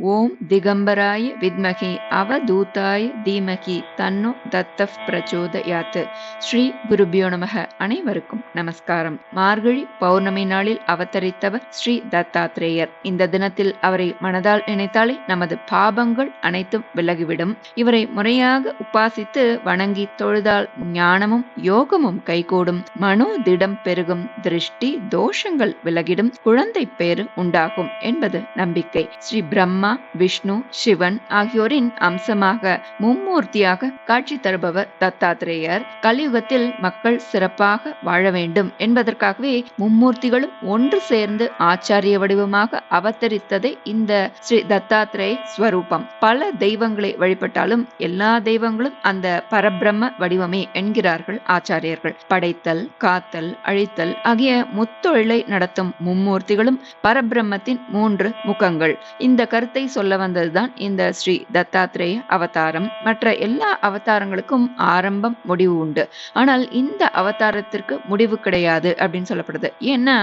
ஓம் திகம்பராய வித்மகி அவதூதாய தீமகி தன்னோ தத்தப் பிரச்சோதயாத். ஸ்ரீ குருபியோ நமக. அனைவருக்கும் நமஸ்காரம். மார்கழி பௌர்ணமி நாளில் அவதரித்தவர் ஸ்ரீ தத்தாத்ரேயர். இந்த தினத்தில் அவரை மனதால் நினைத்தாலே நமது பாபங்கள் அனைத்தும் விலகிவிடும். இவரை முறையாக உபாசித்து வணங்கி தொழுதால் ஞானமும் யோகமும் கைகூடும், மனோதிடம் பெருகும், திருஷ்டி தோஷங்கள் விலகிடும், குழந்தை பேறு உண்டாகும் என்பது நம்பிக்கை. ஸ்ரீ பிரம்மா, விஷ்ணு, சிவன் ஆகியோரின் அம்சமாக மும்மூர்த்தியாக காட்சி தருபவர் தத்தாத்ரேயர். கலியுகத்தில் மக்கள் சிறப்பாக வாழ வேண்டும் என்பதற்காகவே மும்மூர்த்திகளும் ஒன்று சேர்ந்து ஆச்சாரிய வடிவமாக அவதரித்ததே இந்த ஸ்ரீ தத்தாத்ரேய ஸ்வரூபம். பல தெய்வங்களை வழிபட்டாலும் எல்லா தெய்வங்களும் அந்த பரபிரம்ம வடிவமே என்கிறார்கள் ஆச்சாரியர்கள். படைத்தல், காத்தல், அழித்தல் ஆகிய முத்தொழிலை நடத்தும் மும்மூர்த்திகளும் பரபிரம்மத்தின் 3 முகங்கள். இந்த கருத்தை சொல்ல வந்ததுதான் இந்த ஸ்ரீ தத்தாத்ரேய அவதாரம். மற்ற எல்லா அவதாரங்களுக்கும் ஆரம்பம், முடிவு உண்டு. ஆனால் இந்த அவதாரத்திற்கு முடிவு கிடையாது அப்படின்னு சொல்லப்படுது. ஏன்னா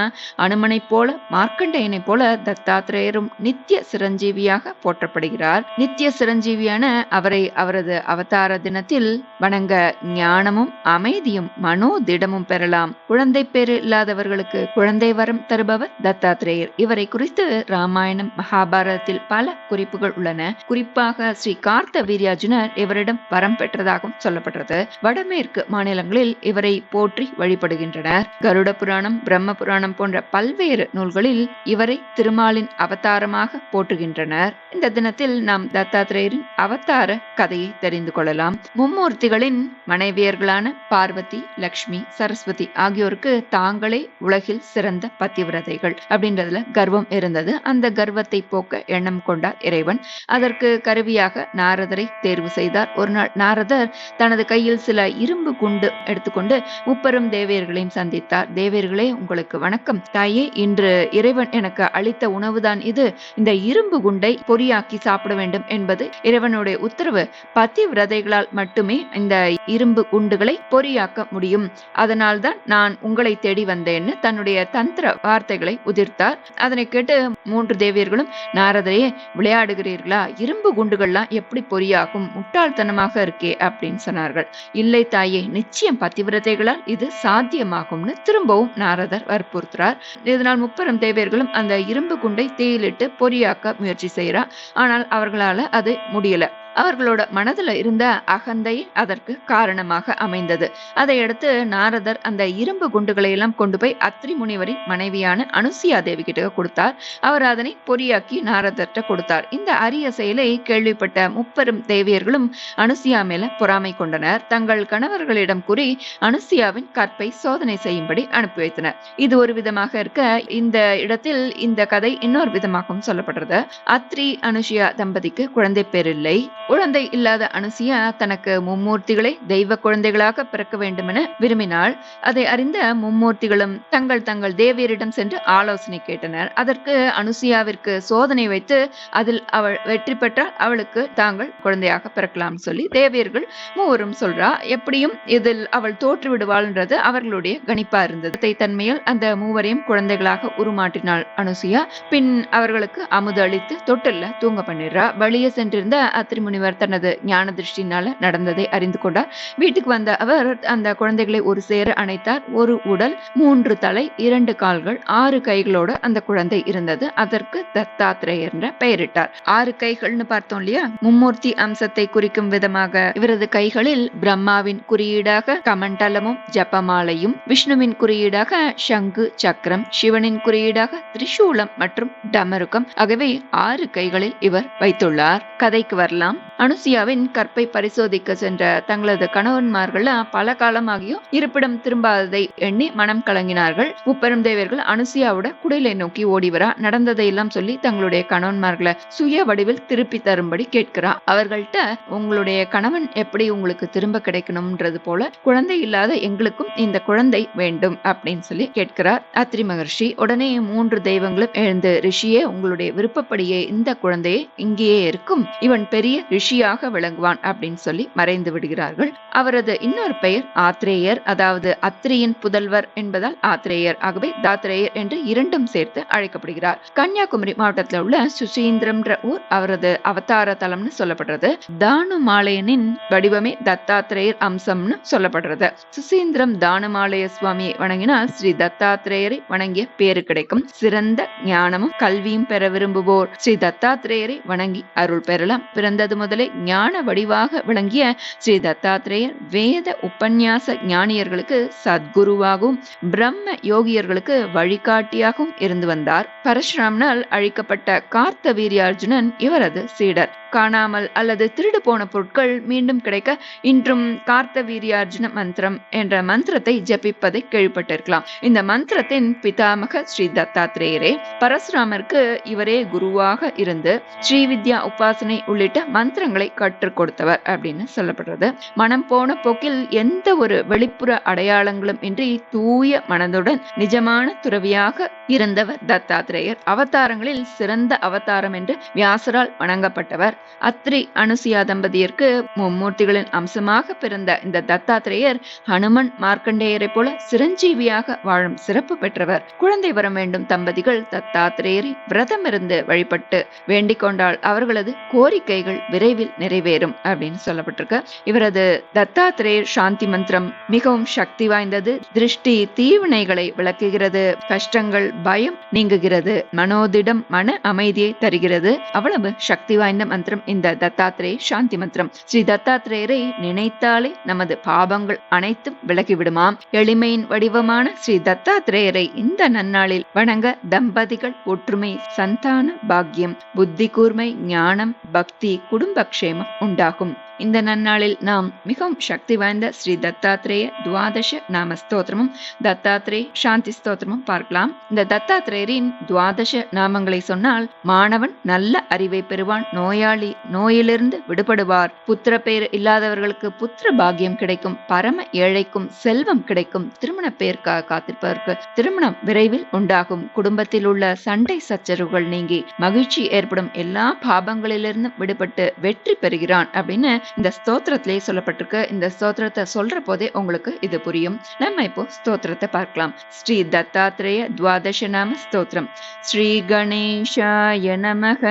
அனுமனை போல, மார்க்கண்டேயனை போல தத்தாத்ரேயரும் நித்திய சிரஞ்சீவியாக போற்றப்படுகிறார். நித்திய சிரஞ்சீவியான அவரை அவரது அவதார தினத்தில் வணங்க ஞானமும் அமைதியும் மனோதிடமும் பெறலாம். குழந்தை பேறு இல்லாதவர்களுக்கு குழந்தை வரம் தருபவர் தத்தாத்ரேயர். இவரை குறித்து ராமாயணம், மகாபாரதத்தில் பல குறிப்புகள் உள்ளன. குறிப்பாக ஸ்ரீ கார்த்த வீர்யார்ஜுனர் இவரிடம் வரம் பெற்றதாகவும் சொல்லப்படுறது. வடமேற்கு மாநிலங்களில் இவரை போற்றி வழிபடுகின்றனர். கருட புராணம், பிரம்ம புராணம் போன்ற பல்வேறு நூல்களில் இவரை திருமாலின் அவதாரமாக போற்றுகின்றனர். இந்த தினத்தில் நாம் தத்தாத்ரேயரின் அவதார கதையை தெரிந்து கொள்ளலாம். மும்மூர்த்திகளின் மனைவியர்களான பார்வதி, லக்ஷ்மி, சரஸ்வதி ஆகியோருக்கு தாங்களே உலகில் சிறந்த பத்திவிரதைகள் அப்படின்றதுல கர்வம் இருந்தது. அந்த கர்வத்தை போக்க எண்ணம் கொண்டார் இறைவன். அதற்கு கருவியாக நாரதரை தேர்வு செய்தார். ஒரு நாள் நாரதர் தனது கையில் சில இரும்பு குண்டு எடுத்துக்கொண்டு முப்பெரும் தேவியர்களையும் சந்தித்தார். தேவியர்களே, உங்களுக்கு வணக்கம். தாயே, இன்று இறைவன் எனக்கு அளித்த உணவுதான் இது. இந்த இரும்பு குண்டை பொறியாக்கி சாப்பிட வேண்டும் என்பது இறைவனுடைய உத்தரவு. பத்திவிரதைகளால் மட்டுமே இந்த இரும்பு குண்டுகளை பொறியாக்க முடியும். அதனால்தான் நான் உங்களை தேடி வந்தேன்னு தன்னுடைய தந்திர வார்த்தைகளை உதிர்த்தார். அதனை கேட்டு 3 தேவியர்களும், நாரதரே, விளையாடுகிறீர்களா? இரும்பு குண்டுகள்லாம் எப்படி பொறியாகும்? முட்டாள்தனமாக இருக்கே அப்படின்னு சொன்னார்கள். இல்லை தாயே, நிச்சயம் பத்திவிரதைகளால் இது சாத்தியமாகும்னு திரும்பவும் நாரதர் வற்புறுத்துறார். இதனால் முப்பெரும் தேவியர்களும் அந்த இரும்பு குண்டை தீயிலிட்டு பொறியாக்க முயற்சி செய்கிறார். ஆனால் அவர்களால அது முடியல. அவர்களோட மனதுல இருந்த அகந்தை அதற்கு காரணமாக அமைந்தது. அதையடுத்து நாரதர் அந்த இரும்பு குண்டுகளை எல்லாம் கொண்டு போய் அத்ரி முனிவரின் மனைவியான அனுசுயா தேவி கிட்ட கொடுத்தார். அவர் அதனை பொறியாக்கி நாரதர்கிட்ட கொடுத்தார். இந்த அரிய செயலை கேள்விப்பட்ட முப்பெரும் தேவியர்களும் அனுசுயா மேல பொறாமை கொண்டனர். தங்கள் கணவர்களிடம் கூறி அனுசுயாவின் கற்பை சோதனை செய்யும்படி அனுப்பி வைத்தனர். இது ஒரு விதமாக இருக்க, இந்த இடத்தில் இந்த கதை இன்னொரு விதமாகவும் சொல்லப்படுறது. அத்ரி அனுசுயா தம்பதிக்கு குழந்தை பேர் இல்லை. குழந்தை இல்லாத அனுசுயா தனக்கு மும்மூர்த்திகளை தெய்வ குழந்தைகளாக பிறக்க வேண்டும் என விரும்பினாள். அதை அறிந்த மும்மூர்த்திகளும் தங்கள் தேவியரிடம் சென்று ஆலோசனை கேட்டனர். அதற்கு அனுசுயாவிற்கு சோதனை வைத்து அதில் அவள் வெற்றி பெற்றால் அவளுக்கு தாங்கள் குழந்தையாக பிறக்கலாம் சொல்லி தேவியர்கள் மூவரும் சொல்றா. எப்படியும் இதில் அவள் தோற்று விடுவாள்ன்றது அவர்களுடைய கணிப்பா இருந்தது. தன்மையில் அந்த மூவரையும் குழந்தைகளாக உருமாற்றினாள் அனுசுயா. பின் அவர்களுக்கு அமுது அளித்து தொட்டில்ல தூங்க பண்ணிடுறா. வெளியே சென்றிருந்த அத்ரி முனிவர் தனது ஞான திருஷ்டினால நடந்ததை அறிந்து கொண்டார். வீட்டுக்கு வந்த அவர் அந்த குழந்தைகளை ஒரு சேர அணைத்தார். ஒரு உடல், 3 தலை, 2 கால்கள், 6 கைகளோட அந்த குழந்தை இருந்தது. அதற்கு தத்தாத்ரேயர் என்ற பெயரிட்டார். 6 கைகள்னு பார்த்தோம் இல்லையா? மும்மூர்த்தி அம்சத்தை குறிக்கும் விதமாக இவரது கைகளில் பிரம்மாவின் குறியீடாக கமண்டலமும் ஜபமாலையும், விஷ்ணுவின் குறியீடாக சங்கு சக்கரம், சிவனின் குறியீடாக திரிசூலம் மற்றும் டமருகம் ஆகவே 6 கைகளில் இவர் வைத்துள்ளார். கதைக்கு வரலாம். அனுசுயாவின் கற்பை பரிசோதிக்க சென்ற தங்களது கணவன்மார்கள் பல காலமாகியும் இருப்பிடம் திரும்பாததை எண்ணி மனம் கலங்கினார்கள். முப்பெரும் தேவர்கள் அனுசுயாவோட குடிலை நோக்கி ஓடி வரா. நடந்ததை எல்லாம் சொல்லி தங்களுடைய கணவன்மார்களை சுய வடிவில் திருப்பி தரும்படி கேட்கிறா. அவர்கள்ட்ட, உங்களுடைய கணவன் எப்படி உங்களுக்கு திரும்ப கிடைக்கணும்ன்றது போல குழந்தை இல்லாத எங்களுக்கும் இந்த குழந்தை வேண்டும் அப்படின்னு சொல்லி கேட்கிறார் அத்ரி மகர்ஷி. உடனே 3 தெய்வங்களும் எழுந்து, ரிஷியே, உங்களுடைய விருப்பப்படியே இந்த குழந்தையே இங்கேயே இருக்கும். இவன் பெரிய ரிஷியாக விளங்குவான் அப்படின்னு சொல்லி மறைந்து விடுகிறார்கள். அவரது இன்னொரு பெயர் ஆத்ரேயர், அதாவது அத்ரியின் புதல்வர் என்பதால் ஆத்ரேயர். ஆகவே தாத்ரேயர் என்று இரண்டும் சேர்த்து அழைக்கப்படுகிறார். கன்னியாகுமரி மாவட்டத்தில் உள்ள சுசீந்திரம்ன்ற ஊர் அவரது அவதார தலம்னு சொல்லப்படுறது. தானுமாலயனின் வடிவமே தத்தாத்திரேயர் அம்சம்னு சொல்லப்படுறது. சுசீந்திரம் தானுமாலய சுவாமியை வணங்கினால் ஸ்ரீ தத்தாத்திரேயரை வணங்கிய பேரு கிடைக்கும். சிறந்த ஞானமும் கல்வியும் பெற விரும்புவோர் ஸ்ரீ தத்தாத்திரேயரை வணங்கி அருள் பெறலாம். பிறந்தது முதலே ஞான வடிவாக விளங்கிய ஸ்ரீ தத்தாத்திரேயர் வேத உபன்யாச ஞானியர்களுக்கு சத்குருவாகவும் பிரம்ம யோகியர்களுக்கு வழிகாட்டியாகவும் இருந்து வந்தார். பரசுராமனால் அழிக்கப்பட்ட கார்த்தவீரியார்ஜுனன் இவரது சீடர். காணாமல் அல்லது திருடு போன பொருட்கள் மீண்டும் கிடைக்க இன்றும் கார்த்தவீரியார்ஜுன மந்திரம் என்ற மந்திரத்தை ஜபிப்பதை கேள்விப்பட்டிருக்கலாம். இந்த மந்திரத்தின் பிதாமக ஸ்ரீ தத்தாத்திரேயரே. பரசுராமருக்கு இவரே குருவாக இருந்து ஸ்ரீவித்யா உபாசனை உள்ளிட்ட மந்திரங்களை கற்றுக் கொடுத்தவர் அப்படின்னு சொல்லப்படுறது. மனம் போன போக்கில் எந்த ஒரு வெளிப்புற அடையாளங்களும் இன்றி தூய மனதுடன் நிஜமான துறவியாக இருந்தவர் தத்தாத்திரேயர். அவதாரங்களில் சிறந்த அவதாரம் என்று வியாசரால் வணங்கப்பட்டவர். அத்ரி அனுசுயா தம்பதியருக்கு மும்மூர்த்திகளின் அம்சமாக பிறந்த இந்த தத்தாத்திரேயர் ஹனுமன் மார்க்கண்டேயரை போல சிரஞ்சீவியாக வாழும் சிறப்பு பெற்றவர். குழந்தை வர வேண்டும் தம்பதிகள் தத்தாத்திரேயரை விரதமிருந்து வழிபட்டு வேண்டிக் கொண்டால் அவர்களது கோரிக்கைகள் விரைவில் நிறைவேறும் அப்படின்னு சொல்லப்பட்டிருக்கு. இவரது தத்தாத்திரேயர் சாந்தி மந்திரம் மிகவும் சக்தி வாய்ந்தது. திருஷ்டி தீவினைகளை விளக்குகிறது. கஷ்டங்கள் பயம் நீங்குகிறது. மனோதிடம் மன அமைதியை தருகிறது. அவ்வளவு சக்தி வாய்ந்த மந்திரம் இந்த தத்தாத்திரேய சாந்தி மந்திரம். ஸ்ரீ தத்தாத்திரேயரை நினைத்தாலே நமது பாபங்கள் அனைத்தும் விலகிவிடுமாம். எளிமையின் வடிவமான ஸ்ரீ தத்தாத்திரேயரை இந்த நன்னாளில் வணங்க தம்பதிகள் ஒற்றுமை, சந்தான பாக்கியம், புத்தி கூர்மை, ஞானம், பக்தி, குடும்பக்ஷேமம் உண்டாகும். இந்த நன்னாளில் நாம் மிகவும் சக்தி வாய்ந்த ஸ்ரீ தத்தாத்திரேய துவாதச நாம ஸ்தோத்திரமும் தத்தாத்திரேய சாந்தி ஸ்தோத்திரமும் பார்க்கலாம். இந்த தத்தாத்திரேயரின் துவாதச நாமங்களை சொன்னால் மாணவன் நல்ல அறிவை பெறுவான், நோயாளி நோயிலிருந்து விடுபடுவார், புத்திர பேர் இல்லாதவர்களுக்கு புத்திர பாக்கியம் கிடைக்கும், பரம ஏழைக்கும் செல்வம் கிடைக்கும், திருமண பேருக்காக காத்திருப்பவருக்கு திருமணம் விரைவில் உண்டாகும், குடும்பத்தில் உள்ள சண்டை சச்சரவுகள் நீங்கி மகிழ்ச்சி ஏற்படும், எல்லா பாபங்களிலிருந்தும் விடுபட்டு வெற்றி பெறுகிறான் அப்படின்னு இந்த ஸ்தோத்திரத்திலே சொல்லப்பட்டிருக்கு. இந்த ஸ்தோத்திரத்தை சொல்ற போதே உங்களுக்கு இது புரியும். நம்ம இப்போ ஸ்தோத்திரத்தை பார்க்கலாம். ஸ்ரீ தத்தாத்திரேய துவாதச நாம ஸ்தோத்திரம். ஸ்ரீ கணேஷாய நமக.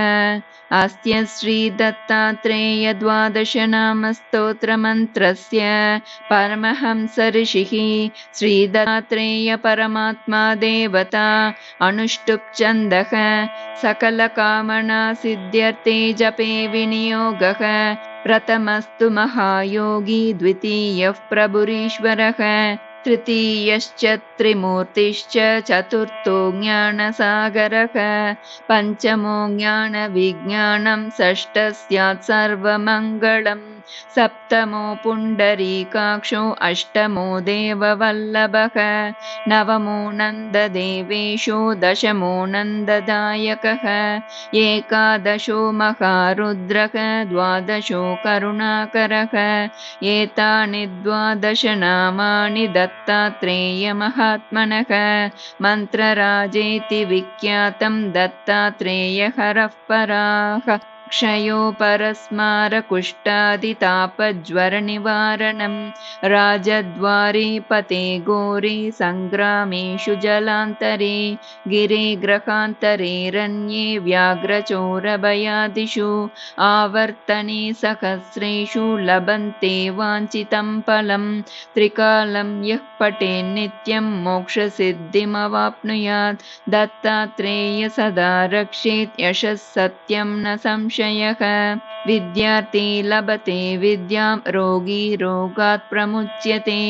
அஸ்ய ஸ்ரீ தத்தாத்ரேய துவாதச நாம ஸ்தோத்திர மந்திரஸ்ய பரமஹம்ச ரிஷிஹி ஸ்ரீ தத்தாத்ரேய பரமாத்மா தேவதா அனுஷ்டுப் சந்தக சகல காமனா சித்யர்த்தே ஜபே விநியோகः. பிரதமஸ்து மகாயோகி த்விதீயः பிரபுரீஸ்வரः तृतीयश्च त्रिमूर्तिश्च चतुर्थो ज्ञानसागरः पञ्चमो ज्ञानविज्ञानं षष्ठः स्यात् सर्वमङ्गलम् सप्तमो पुण्डरीकाक्षो अष्टमो देववल्लभः नवमो नन्ददेवेशो दशमो नन्ददायकः एकादशो महारुद्रः द्वादशो करुणाकरः एतानि द्वादश नामानि दत्तात्रेय महात्मनः मन्त्रराजेति विख्यातं दत्तात्रेय हरः पराः क्षयो परस्मार कुष्ठादितापज्वरनिवारणं राजद्वारे पते घोरे सङ्ग्रामेषु जलान्तरे गिरे ग्रहान्तरे रण्ये व्याघ्रचोरभयादिषु आवर्तने सहस्रेषु लभन्ते वाञ्छितं फलं त्रिकालं यः पठेन् नित्यं मोक्षसिद्धिमवाप्नुयात् दत्तात्रेय सदा रक्षेत् यशः सत्यं न संशयः विद्यार्थी लभते विद्यां रोगी रोगात् प्रमुच्यते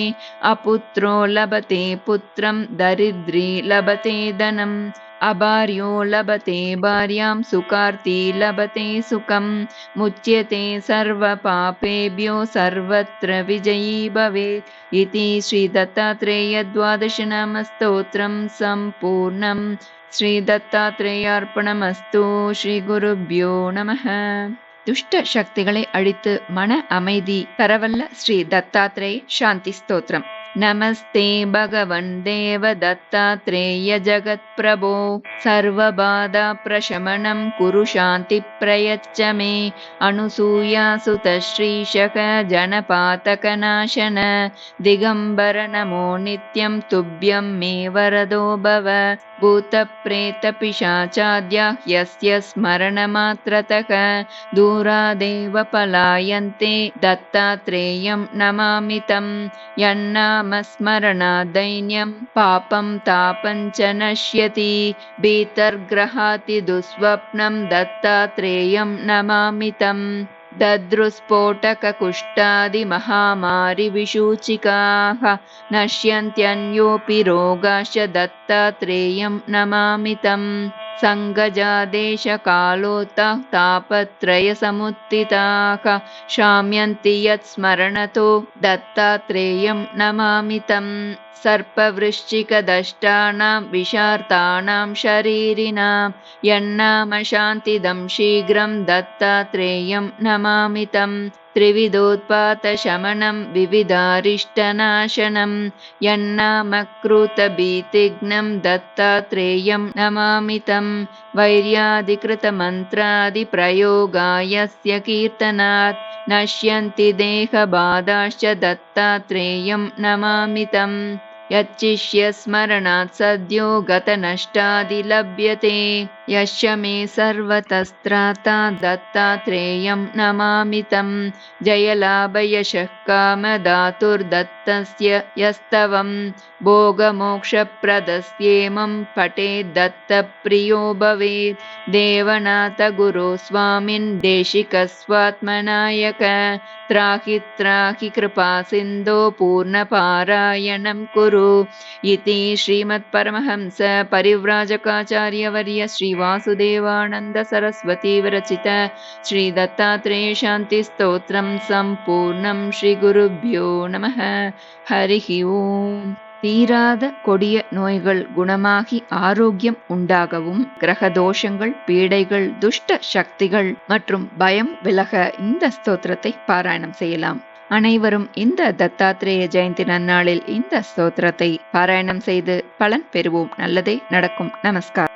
अपुत्रो लभते पुत्रं दरिद्री लभते धनम् अभार्यो लभते भार्यां सुखार्थी लभते सुखं मुच्यते सर्वपापेभ्यो सर्वत्र विजयी भवेत् इति श्री दत्तात्रेय द्वादश नाम स्तोत्रं सम्पूर्णम्. श्री दत्तात्रेयार्पणमस्तु. श्री गुरुभ्यो नमः. துஷ்ட சக்திகளை அழித்து மன அமைதி தரவல்ல ஸ்ரீ தத்தாத்ரேய சாந்தி ஸ்தோத்திரம். நமஸ்தே பகவன் தேவ தத்தாத்ரேய ஜகத்பிரபோ சர்வபாதா பிரசமனம் குரு சாந்தி பிரயச்ச மே அனுசூயா சுத ஸ்ரீஷக ஜனபாதகநாசன திகம்பர நமோ நித்யம் துப்யம் மே வரதோ பவ भूतप्रेतपिशाचाद्या यस्य स्मरणमात्रतः दूरादेव पलायन्ते दत्तात्रेयं नमामि तं यन्नामस्मरणादैन्यं पापं तापं च नश्यति भीतर्ग्रहाति दुःस्वप्नं दत्तात्रेयं नमामि तं दद्रुस्फोटककुष्ठादिमहामारिविषूचिकाः नश्यन्त्यन्योऽपि रोगाश्च दत्तात्रेयं नमामि तं सङ्गजादेशकालोत्तः तापत्रयसमुत्थिताः शाम्यन्ति यत्स्मरणतो दत्तात्रेयं नमामि तं सर्पवृश्चिकदष्टानां विषार्तानां शरीरिणां यन्नाम शान्तिदं शीघ्रं दत्तात्रेयं नमामि तं त्रिविधोत्पातशमनं विविधारिष्टनाशनं यन्नामकृतभीतिघ्नं दत्तात्रेयं नमामि तं वैर्यादिकृतमन्त्रादिप्रयोगायस्य कीर्तनात् नश्यन्ति देहबाधाश्च दत्तात्रेयं नमामि तं यच्चिष्यस्मरणात् सद्यो गतनष्टादिलभ्यते यश्च मे सर्वतस्त्राता दत्तात्रेयं नमामि तं जयलाभयशः कामदातुर्दत्तस्य यस्तवं भोगमोक्षप्रदस्येमं पठेत् दत्तप्रियो भवेत् देवनाथ गुरो स्वामिन् देशिकस्वात्मनायक त्राहि त्राहि कृपासिन्धो पूर्णपारायणं कुरु इति श्रीमत्परमहंस परिव्राजकाचार्यवर्य श्री वासुदेवानन्द सरस्वती विरचित श्री दत्तात्रेय शान्ति स्तोत्रं सम्पूर्णं श्री गुरुभ्यो नमः हरिः ओम् தீராத கொடிய நோய்கள் குணமாகி ஆரோக்கியம் உண்டாகவும் கிரக தோஷங்கள் பீடைகள் துஷ்ட சக்திகள் மற்றும் பயம் விலக இந்த ஸ்தோத்திரத்தை பாராயணம் செய்யலாம். அனைவரும் இந்த தத்தாத்ரேய ஜெயந்தி நன்னாளில் இந்த ஸ்தோத்திரத்தை பாராயணம் செய்து பலன் பெறுவோம். நல்லதே நடக்கும். நமஸ்காரம்.